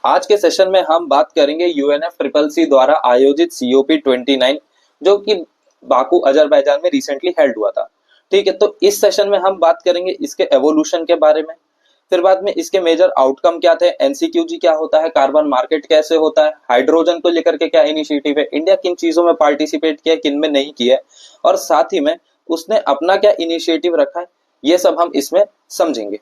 आज के सेशन में हम बात करेंगे UNFCCC द्वारा आयोजित COP29 जो कि बाकू अजरबैजान में रिसेंटली हेल्ड हुआ था। ठीक है, तो इस सेशन में हम बात करेंगे इसके एवोल्यूशन के बारे में, फिर बाद में इसके मेजर आउटकम क्या थे, NCQG क्या होता है, कार्बन मार्केट कैसे होता है, हाइड्रोजन को लेकर के क्या इनिशिएटिव है, इंडिया किन चीजों में पार्टिसिपेट किया, किन में नहीं किया, और साथ ही में उसने अपना क्या इनिशिएटिव रखा है, ये सब हम इसमें समझेंगे।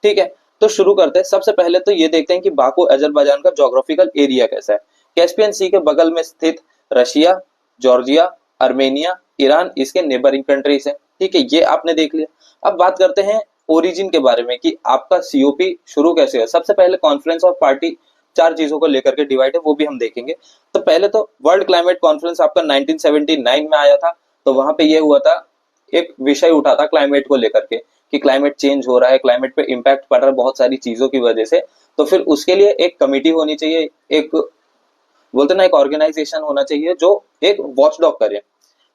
ठीक है, तो शुरू करते हैं। सबसे पहले तो ये देखते हैं कि बाकू अजरबैजान का ज्योग्राफिकल एरिया कैसा है। कैस्पियन सी के बगल में स्थित रशिया, जॉर्जिया, आर्मेनिया, ईरान इसके नेबरिंग कंट्रीज हैं। ठीक है, ये आपने देख लिया। अब बात करते हैं ओरिजिन के बारे में कि आपका COP शुरू कैसे है। सबसे पहले कॉन्फ्रेंस ऑफ पार्टी चार चीजों को लेकर के डिवाइड है, वो भी हम देखेंगे। तो पहले तो वर्ल्ड क्लाइमेट कॉन्फ्रेंस आपका 1979 में आया था। तो वहां पे ये हुआ था, एक विषय उठा था क्लाइमेट को लेकर के कि क्लाइमेट चेंज हो रहा है, क्लाइमेट पे इम्पैक्ट पड़ रहा है बहुत सारी चीजों की वजह से। तो फिर उसके लिए एक कमिटी होनी चाहिए, एक बोलते ना एक ऑर्गेनाइजेशन होना चाहिए जो एक वॉचडॉग करे।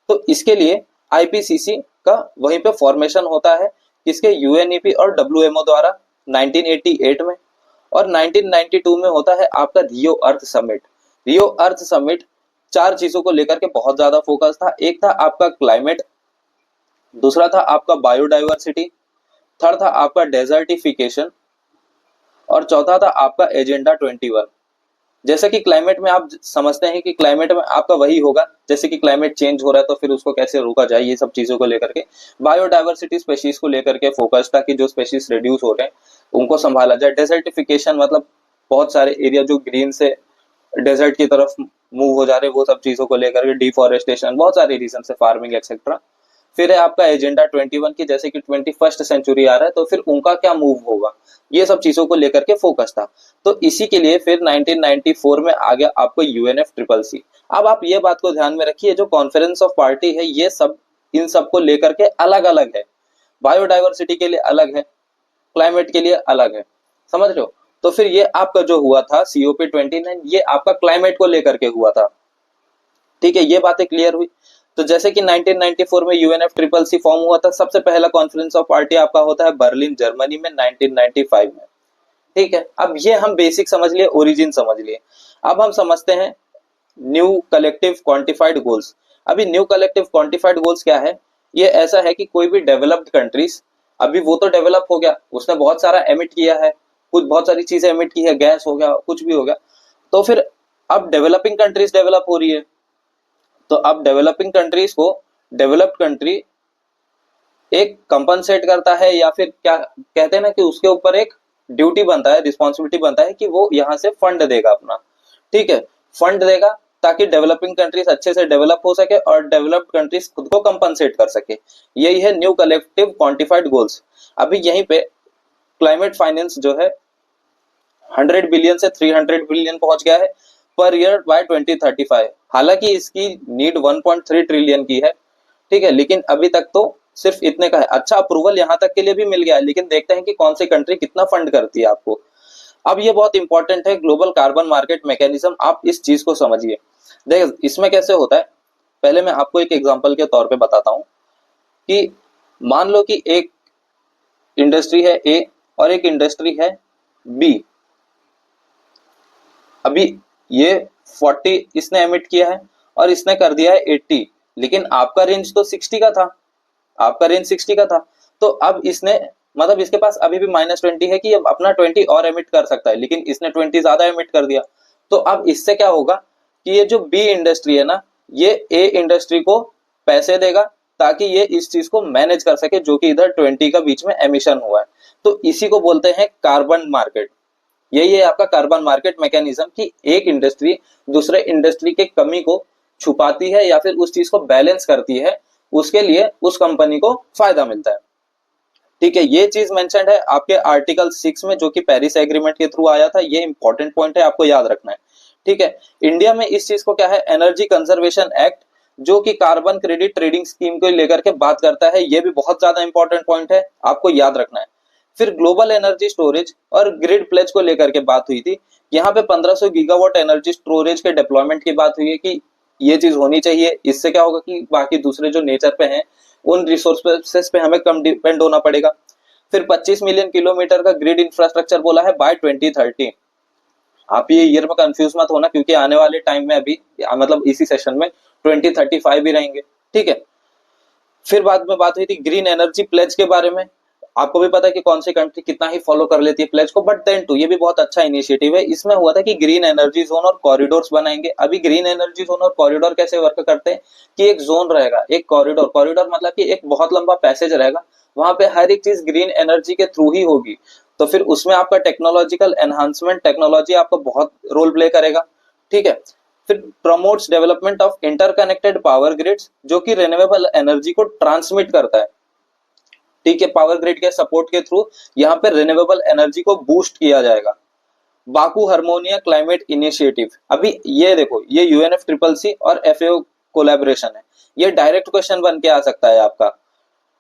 तो इसके लिए IPCC का वहीं पे फॉर्मेशन होता है, किसके UNEP और WMO द्वारा 1988 में। और 1992 में होता है आपका रियो अर्थ समिट। रियो अर्थ समिट चार चीजों को लेकर के बहुत ज्यादा फोकस था। एक था आपका क्लाइमेट, दूसरा था आपका बायोडाइवर्सिटी, थर्ड था आपका डेजर्टिफिकेशन, और चौथा था आपका एजेंडा 21। जैसे कि क्लाइमेट में आप समझते हैं कि क्लाइमेट में आपका वही होगा, जैसे कि क्लाइमेट चेंज हो रहा है तो फिर उसको कैसे रोका जाए, ये सब चीजों को लेकर के। बायोडाइवर्सिटी स्पेशीज को लेकर के फोकस था कि जो स्पेशीज रिड्यूस हो रहे हैं उनको संभाला जाए। डेजर्टिफिकेशन मतलब बहुत सारे एरिया जो ग्रीन से डेजर्ट की तरफ मूव हो जा रहे हैं, वो सब चीजों को लेकर के। डिफॉरेस्टेशन, बहुत सारे रीजन से, फार्मिंग एक्सेट्रा। फिर है आपका एजेंडा 21 की, जैसे कि 21st सेंचुरी आ रहा है तो फिर उनका क्या मूव होगा, ये सब चीजों को लेकर के फोकस था। तो इसी के लिए फिर 1994 में आ गया आपको UNFCCC। अब आप ये बात को ध्यान में रखिए, जो कॉन्फ्रेंस ऑफ पार्टी है ये सब इन सब को लेकर के अलग अलग है। बायोडाइवर्सिटी के लिए अलग है, क्लाइमेट के लिए अलग है, समझ रहे हो। तो फिर ये आपका जो हुआ था COP29, ये आपका क्लाइमेट को लेकर के हुआ था। ठीक है, ये बातें क्लियर हुई। तो जैसे कि 1994 में UNFCCC फॉर्म हुआ था, सबसे पहला कॉन्फ्रेंस ऑफ पार्टी आपका होता है बर्लिन जर्मनी में 1995 में। ठीक है, अब ये हम बेसिक समझ लिए, ओरिजिन समझ लिए। अब हम समझते हैं न्यू कलेक्टिव क्वांटिफाइड गोल्स। अभी न्यू कलेक्टिव क्वांटिफाइड गोल्स क्या है, ये ऐसा है कि कोई भी डेवलप्ड कंट्रीज, अभी वो तो डेवलप हो गया, उसने बहुत सारा एमिट किया है, कुछ बहुत सारी चीजें एमिट की है, गैस हो गया, कुछ भी हो गया। तो फिर अब डेवलपिंग कंट्रीज डेवलप हो रही है, तो अब डेवलपिंग कंट्रीज को डेवलप्ड कंट्री एक कंपनसेट करता है, या फिर क्या कहते हैं ना कि उसके ऊपर एक ड्यूटी बनता है, रिस्पॉन्सिबिलिटी बनता है कि वो यहाँ से फंड देगा अपना। ठीक है, फंड देगा ताकि डेवलपिंग कंट्रीज अच्छे से डेवलप हो सके और डेवलप्ड कंट्रीज खुद को कंपनसेट कर सके। यही है न्यू कलेक्टिव क्वांटिफाइड गोल्स। अभी यहीं पे क्लाइमेट फाइनेंस जो है 100 बिलियन से 300 बिलियन पहुंच गया है पर ईयर बाय 2035। हालांकि इसकी नीड 1.3 ट्रिलियन की है। ठीक है, लेकिन अभी तक तो सिर्फ इतने का है। अच्छा, अप्रूवल यहाँ तक के लिए भी मिल गया है, लेकिन देखते हैं कि कौन सी कंट्री कितना फंड करती है आपको। अब ये बहुत इंपॉर्टेंट है, ग्लोबल कार्बन मार्केट मैकेनिज्म। आप इस चीज को समझिए। देख, इसमें कैसे होता है, पहले मैं आपको एक एग्जांपल के तौर पे बताता हूँ कि मान लो कि एक इंडस्ट्री है A और एक इंडस्ट्री है B। अभी ये 40 इसने एमिट किया है और इसने कर दिया है 80, लेकिन आपका रेंज तो 60 का था, आपका रेंज 60 का था। तो अब इसने मतलब इसके पास अभी भी -20 है कि अब अपना 20 और एमिट कर सकता है, लेकिन इसने 20 ज्यादा एमिट कर दिया। तो अब इससे क्या होगा कि ये जो B इंडस्ट्री है ना, ये A इंडस्ट्री को पैसे देगा ताकि ये इस चीज को मैनेज कर सके, जो कि इधर 20 का बीच में एमिशन हुआ है। तो इसी को बोलते हैं कार्बन मार्केट। यही है आपका कार्बन मार्केट मैकेनिज्म कि एक इंडस्ट्री दूसरे इंडस्ट्री के कमी को छुपाती है या फिर उस चीज को बैलेंस करती है, उसके लिए उस कंपनी को फायदा मिलता है। ठीक है, ये चीज मेंशन्ड है आपके आर्टिकल 6 में, जो कि पेरिस एग्रीमेंट के थ्रू आया था। ये इंपॉर्टेंट पॉइंट है, आपको याद रखना है। ठीक है, इंडिया में इस चीज को क्या है, एनर्जी कंजर्वेशन एक्ट, जो कि कार्बन क्रेडिट ट्रेडिंग स्कीम को लेकर के बात करता है। ये भी बहुत ज्यादा इंपॉर्टेंट पॉइंट है, आपको याद रखना है। फिर ग्लोबल एनर्जी स्टोरेज और ग्रिड प्लेज को लेकर के बात हुई थी। यहाँ पे 1500 गीगावाट एनर्जी स्टोरेज के डिप्लॉयमेंट की बात हुई है कि ये चीज होनी चाहिए। इससे क्या होगा कि बाकी दूसरे जो नेचर पे हैं उन रिसोर्सेस पे हमें कम डिपेंड होना पड़ेगा। फिर 25 मिलियन किलोमीटर का ग्रिड इंफ्रास्ट्रक्चर बोला है बाय 2030। आप ये ईयर में कंफ्यूज मत होना, क्योंकि आने वाले टाइम में अभी मतलब इसी सेशन में 2035 भी रहेंगे, ठीक है। फिर बाद में बात हुई थी ग्रीन एनर्जी प्लेज के बारे में। आपको भी पता है कि कौन सी कंट्री कितना ही फॉलो कर लेती है प्लेज को, बट देन टू ये भी बहुत अच्छा इनिशिएटिव है। इसमें हुआ था कि ग्रीन एनर्जी जोन और कॉरिडोर्स बनाएंगे। अभी ग्रीन एनर्जी जोन और कॉरिडोर कैसे वर्क करते हैं कि एक जोन रहेगा, एक कॉरिडोर, कॉरिडोर मतलब कि एक बहुत लंबा पैसेज रहेगा, वहां पे हर एक चीज ग्रीन एनर्जी के थ्रू ही होगी। तो फिर उसमें आपका टेक्नोलॉजिकल एनहांसमेंट, टेक्नोलॉजी आपका बहुत रोल प्ले करेगा, ठीक है। फिर promotes development of interconnected power grids, जो कि रिन्यूएबल एनर्जी को ट्रांसमिट करता है, ठीक है। पावर ग्रिड के सपोर्ट के थ्रू यहाँ पे रिन्यूएबल एनर्जी को बूस्ट किया जाएगा। बाकू हार्मोनिया क्लाइमेट इनिशिएटिव, अभी ये देखो, ये UNFCCC और FAO कोलैबोरेशन है। ये डायरेक्ट क्वेश्चन बन के आ सकता है आपका।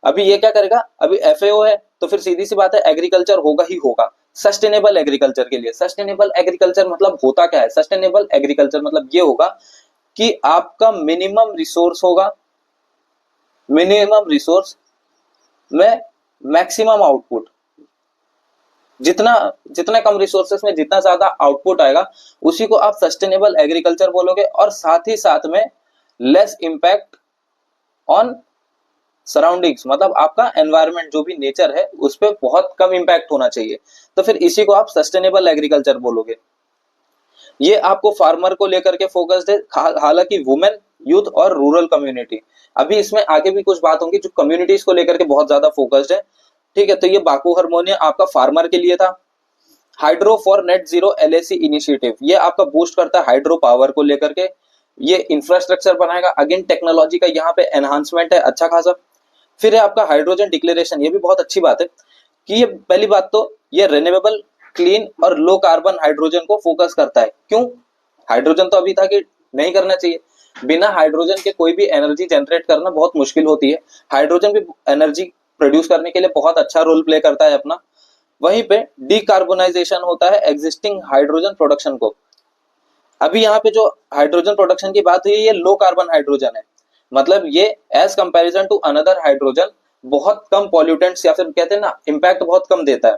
अभी ये क्या करेगा, अभी FAO है तो फिर सीधी सी बात है एग्रीकल्चर होगा ही होगा सस्टेनेबल एग्रीकल्चर के लिए। सस्टेनेबल एग्रीकल्चर मतलब होता क्या है, सस्टेनेबल एग्रीकल्चर मतलब ये होगा कि आपका मिनिमम रिसोर्स होगा, मिनिमम रिसोर्स में मैक्सिमम आउटपुट। जितना जितने कम रिसोर्सेस में जितना ज्यादा आउटपुट आएगा उसी को आप सस्टेनेबल एग्रीकल्चर बोलोगे। और साथ ही साथ में लेस इंपैक्ट ऑन सराउंडिंग्स, मतलब आपका एनवायरनमेंट जो भी नेचर है उस पर बहुत कम इंपैक्ट होना चाहिए, तो फिर इसी को आप सस्टेनेबल एग्रीकल्चर बोलोगे। ये आपको फार्मर को लेकर के फोकस्ड है, हालांकि वुमेन, यूथ और रूरल कम्युनिटी। अभी इसमें आगे भी कुछ बात होंगी जो कम्युनिटीज को लेकर के बहुत ज्यादा फोकस्ड है, ठीक है। तो ये बाकू हार्मोनिया आपका फार्मर के लिए था। Hydro for net zero LAC initiative, ये आपका बूस्ट करता है हाइड्रो पावर को लेकर के, ये इंफ्रास्ट्रक्चर बनाएगा। अगेन टेक्नोलॉजी का यहाँ पे एनहांसमेंट है अच्छा खासा। फिर है आपका हाइड्रोजन डिक्लेरेशन, ये भी बहुत अच्छी बात है कि ये पहली बात तो ये रिन्यूएबल, क्लीन और लो कार्बन हाइड्रोजन को फोकस करता है। क्यों, हाइड्रोजन तो अभी था कि नहीं करना चाहिए, बिना हाइड्रोजन के कोई भी एनर्जी जनरेट करना बहुत मुश्किल होती है। हाइड्रोजन भी एनर्जी प्रोड्यूस करने के लिए बहुत अच्छा रोल प्ले करता है अपना। वहीं पे डीकार्बोनाइजेशन होता है एग्जिस्टिंग हाइड्रोजन प्रोडक्शन को। अभी यहाँ पे जो हाइड्रोजन प्रोडक्शन की बात हुई है ये लो कार्बन हाइड्रोजन है, मतलब ये as comparison to another hydrogen बहुत कम पॉल्यूटेंट्स या फिर कहते हैं ना इम्पैक्ट बहुत कम देता है।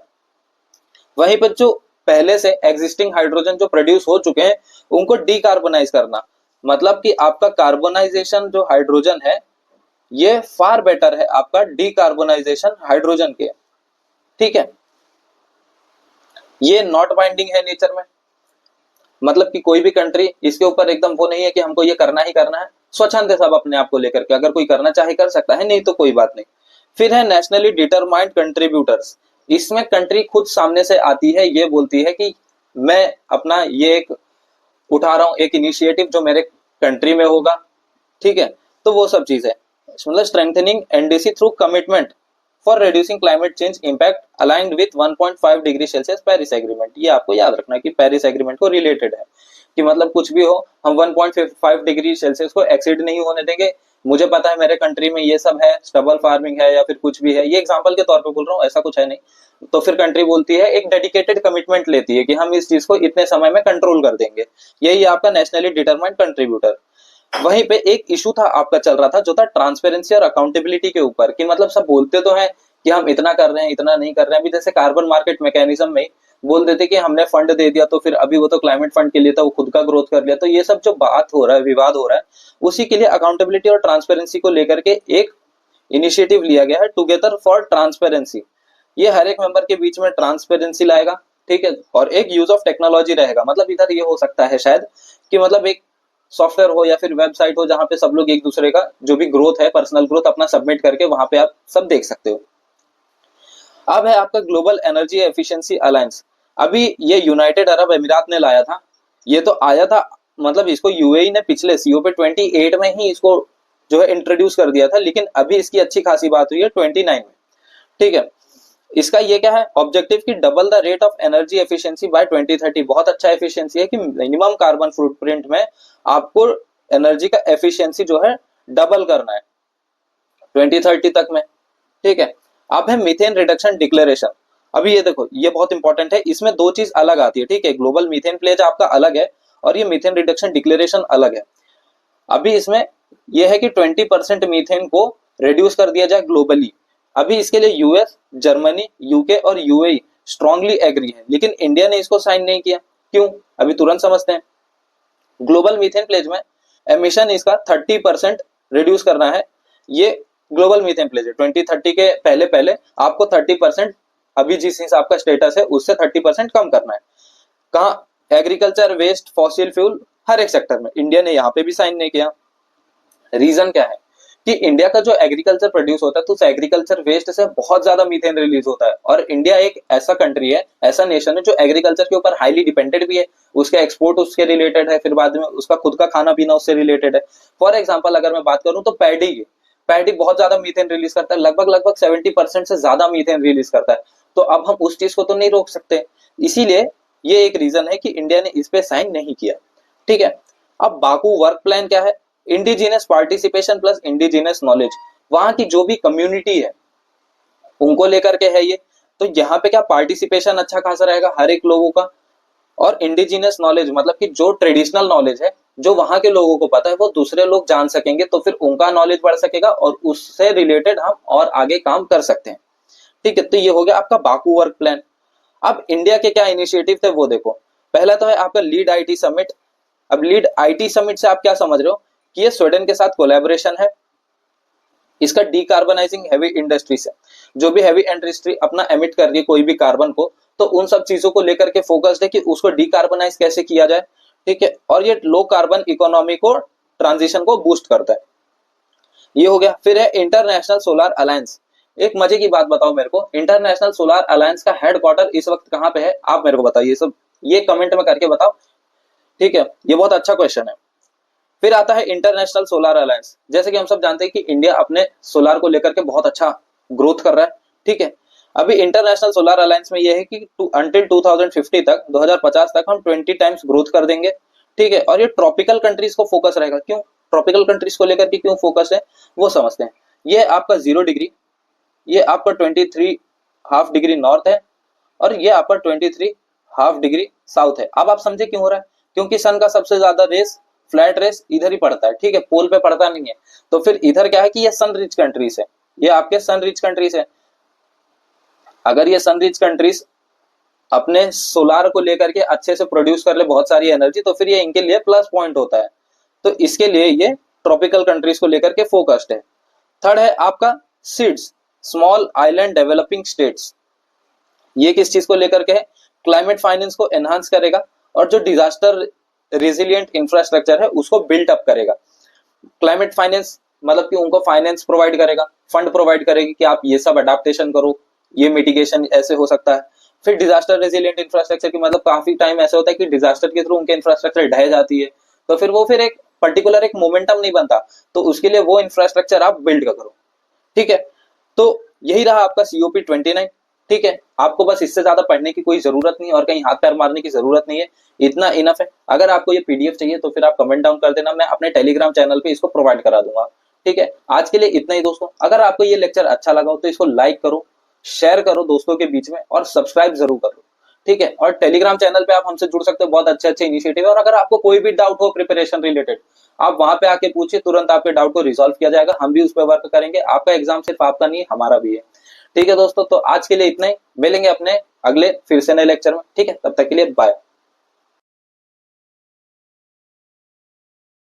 वहीं पर जो पहले से एग्जिस्टिंग हाइड्रोजन जो प्रोड्यूस हो चुके हैं उनको डीकार्बोनाइज करना, मतलब कि आपका कार्बोनाइजेशन जो हाइड्रोजन है ये फार बेटर है आपका डीकार्बोनाइजेशन हाइड्रोजन के, ठीक है। ये नॉट बाइंडिंग है नेचर में, मतलब कि कोई भी कंट्री इसके ऊपर एकदम वो नहीं है कि हमको ये करना ही करना है, स्वच्छंद है सब अपने आप को लेकर के, अगर कोई करना चाहे कर सकता है, नहीं तो कोई बात नहीं। फिर है नेशनली डिटरमाइंड कंट्रीब्यूटर्स, इसमें कंट्री खुद सामने से आती है, ये बोलती है कि मैं अपना ये एक उठा रहा हूं एक इनिशिएटिव जो मेरे कंट्री में होगा, ठीक है। तो वो सब चीज है, मतलब strengthening NDC through commitment for reducing climate change impact aligned with 1.5 degree Celsius Paris agreement. ये आपको याद रखना कि पेरिस एग्रीमेंट को रिलेटेड है कि मतलब कुछ भी हो हम 1.5 डिग्री सेल्सियस को एक्सीड नहीं होने देंगे। मुझे पता है मेरे कंट्री में ये सब है, स्टबल फार्मिंग है या फिर कुछ भी है, ये एग्जांपल के तौर पे बोल रहा हूँ, ऐसा कुछ है नहीं। तो फिर कंट्री बोलती है, एक डेडिकेटेड कमिटमेंट लेती है कि हम इस चीज को इतने समय में कंट्रोल कर देंगे, यही आपका नेशनली डिटरमाइंड कंट्रीब्यूटर। वहीं पे एक इशू था आपका चल रहा था जो था ट्रांसपेरेंसी और अकाउंटेबिलिटी के ऊपर, कि मतलब सब बोलते तो हैं कि हम इतना कर रहे हैं इतना नहीं कर रहे हैं। अभी जैसे कार्बन मार्केट मैकेनिज्म में बोल देते कि हमने फंड दे दिया तो फिर अभी वो तो क्लाइमेट फंड के लिए था, वो खुद का ग्रोथ कर लिया। तो ये सब जो बात हो रहा है, विवाद हो रहा है, उसी के लिए अकाउंटेबिलिटी और ट्रांसपेरेंसी को लेकर के एक इनिशिएटिव लिया गया है, टुगेदर फॉर ट्रांसपेरेंसी। ये हर एक मेंबर के बीच में ट्रांसपेरेंसी लाएगा, ठीक है। और एक यूज ऑफ टेक्नोलॉजी रहेगा, मतलब इधर ये हो सकता है शायद कि मतलब एक सॉफ्टवेयर हो या फिर वेबसाइट हो जहां पे सब लोग एक दूसरे का जो भी ग्रोथ है, पर्सनल ग्रोथ अपना सबमिट करके वहां पे आप सब देख सकते हो। अब है आपका ग्लोबल एनर्जी एफिशिएंसी अलायंस। अभी ये यूनाइटेड अरब अमीरात ने लाया था, ये तो आया था, मतलब इसको यूएई ने पिछले COP28 में ही इसको जो है इंट्रोड्यूस कर दिया था, लेकिन अभी इसकी अच्छी खासी बात हुई है 29 में, ठीक है। इसका ये क्या है ऑब्जेक्टिव की double the rate of energy efficiency by 2030। बहुत अच्छा एफिशिएंसी है कि मिनिमम कार्बन फुटप्रिंट में आपको एनर्जी का एफिशिएंसी जो है डबल करना है 2030 तक में, ठीक है। अब है मीथेन रिडक्शन डिक्लेरेशन। अभी ये देखो ये बहुत इंपॉर्टेंट है, इसमें दो चीज अलग आती है, ठीक है। ग्लोबल मीथेन प्लेज आपका अलग है और ये मीथेन रिडक्शन डिक्लेरेशन अलग है। अभी इसमें यह है कि 20% मीथेन को रिड्यूस कर दिया जाए ग्लोबली। अभी इसके लिए US, जर्मनी, UK और UAE स्ट्रांगली एग्री है, लेकिन इंडिया ने इसको साइन नहीं किया। क्यों, अभी तुरंत समझते हैं। ग्लोबल मीथेन प्लेज में एमिशन इसका 30% रिड्यूस करना है। ये ग्लोबल मीथेन प्लेज है, 2030 के पहले पहले आपको 30% अभी जिस हिसाब का स्टेटस है उससे 30% कम करना है। कहा, एग्रीकल्चर, वेस्ट, फॉसिल फ्यूल, हर एक सेक्टर में। इंडिया ने यहाँ पे भी साइन नहीं किया। रीजन क्या है कि इंडिया का जो एग्रीकल्चर प्रोड्यूस होता है तो उस एग्रीकल्चर वेस्ट से बहुत ज्यादा मीथेन रिलीज होता है, और इंडिया एक ऐसा कंट्री है, ऐसा नेशन है जो एग्रीकल्चर के ऊपर हाईली डिपेंडेंट भी है। उसके एक्सपोर्ट उसके रिलेटेड है, फिर बाद में उसका खुद का खाना पीना उससे रिलेटेड है। फॉर एग्जाम्पल अगर मैं बात करूं तो पैडी बहुत ज्यादा मीथेन रिलीज करता है, लगभग 70% से ज्यादा मीथेन रिलीज करता है। तो अब हम उस चीज को तो नहीं रोक सकते, इसीलिए ये एक रीजन है कि इंडिया ने इस पे साइन नहीं किया। ठीक है, अब बाकू वर्क प्लान क्या है, indigenous participation plus indigenous knowledge. वहां की जो भी कम्युनिटी है उनको लेकर के है ये। तो यहाँ पे क्या पार्टिसिपेशन अच्छा खासा रहेगा हर एक लोगों का, और इंडिजिनस नॉलेज मतलब कि जो ट्रेडिशनल नॉलेज है जो वहां के लोगों को पता है वो दूसरे लोग जान सकेंगे, तो फिर उनका नॉलेज बढ़ सकेगा और उससे रिलेटेड हम और आगे काम कर सकते हैं। ठीक है, तो ये हो गया आपका बाकू वर्क प्लान। अब इंडिया के क्या इनिशिएटिव थे वो देखो। पहला तो है आपका लीड आईटी समिट। अब लीड आईटी समिट से आप क्या समझ रहे हो कि ये स्वीडन के साथ कोलैबोरेशन है। इसका डीकार्बनाइजिंग हैवी इंडस्ट्री से, जो भी हैवी इंडस्ट्री अपना एमिट कर रही है कोई भी कार्बन को, तो उन सब चीजों को लेकर के फोकस्ड है कि उसको डीकार्बनाइज कैसे किया जाए। ठीक है, और ये लो कार्बन इकोनॉमी को ट्रांजिशन को बूस्ट करता है। ये हो गया। फिर है इंटरनेशनल सोलर अलायंस। एक मजे की बात बताओ मेरे को, इंटरनेशनल सोलर अलायंस का हेडक्वार्टर इस वक्त कहाँ पे है, आप मेरे को बताइए सब, ये कमेंट में करके बताओ। ठीक है, ये बहुत अच्छा क्वेश्चन है। फिर आता है इंटरनेशनल सोलर अलायंस। जैसे कि हम सब जानते हैं कि इंडिया अपने सोलर को लेकर के बहुत अच्छा ग्रोथ कर रहा है। ठीक है, अभी इंटरनेशनल सोलर अलायंस में यह है कि अंटिल 2050 तक 2050 तक हम 20 टाइम्स ग्रोथ कर देंगे। ठीक है, और ये ट्रॉपिकल कंट्रीज को फोकस रहेगा। क्यों ट्रॉपिकल कंट्रीज को लेकर के क्यों फोकस है वो समझते हैं। ये आपका 0 डिग्री, ये आपका 23 हाफ डिग्री नॉर्थ है, और ये आपका 23 हाफ डिग्री साउथ है। अब आप समझे क्यों हो रहा है, क्योंकि सन का सबसे ज्यादा रेस, फ्लैट रेस इधर ही पड़ता है। ठीक है, पोल पे पड़ता नहीं है। तो फिर इधर क्या है कि ये सन रिच कंट्रीज है, ये आपके सन रिच कंट्रीज है। अगर ये सन रिच कंट्रीज अपने सोलार को लेकर के अच्छे से प्रोड्यूस कर ले बहुत सारी एनर्जी, तो फिर ये इनके लिए प्लस पॉइंट होता है। तो इसके लिए ये ट्रॉपिकल कंट्रीज को लेकर के फोकस्ड है। थर्ड है आपका seeds, small island developing states. ये किस चीज को लेकर के है, क्लाइमेट फाइनेंस को एनहांस करेगा और जो डिजास्टर रेजिलिएंट इंफ्रास्ट्रक्चर है उसको बिल्ट अप करेगा। क्लाइमेट फाइनेंस मतलब कि उनको फाइनेंस प्रोवाइड करेगा, फंड प्रोवाइड करेगी कि आप ये सब अडेप्टेशन करो, ये मिटिगेशन ऐसे हो सकता है। फिर डिजास्टर रेजिलिएंट इंफ्रास्ट्रक्चर की मतलब काफी टाइम ऐसा होता है कि डिजास्टर के थ्रू उनके इंफ्रास्ट्रक्चर ढह जाती है, तो फिर वो फिर एक पर्टिकुलर एक मोमेंटम नहीं बनता, तो उसके लिए वो इंफ्रास्ट्रक्चर आप बिल्ड करो। ठीक है, तो यही रहा आपका COP 29। ठीक है, आपको बस इससे ज्यादा पढ़ने की कोई जरूरत नहीं और कहीं हाथ पैर मारने की जरूरत नहीं है, इतना इनफ है। अगर आपको ये PDF चाहिए तो फिर आप कमेंट डाउन कर देना, मैं अपने टेलीग्राम चैनल पे इसको प्रोवाइड करा दूंगा। ठीक है, आज के लिए इतना ही दोस्तों। अगर आपको ये लेक्चर अच्छा लगा हो तो इसको लाइक करो, शेयर करो दोस्तों के बीच में, और सब्सक्राइब जरूर करो। ठीक है, और टेलीग्राम चैनल पे आप हमसे जुड़ सकते हो, बहुत अच्छे अच्छे इनिशिएटिव है। और अगर आपको कोई भी डाउट हो प्रिपरेशन रिलेटेड, आप वहां पे आके पूछिए, तुरंत आपके डाउट को रिजॉल्व किया जाएगा। हम भी उस पर वर्क करेंगे। आपका एग्जाम सिर्फ आपका नहीं है, हमारा भी है। ठीक है दोस्तों, तो आज के लिए इतना ही, मिलेंगे अपने अगले फिर से नए लेक्चर में। ठीक है, तब तक के लिए बाय।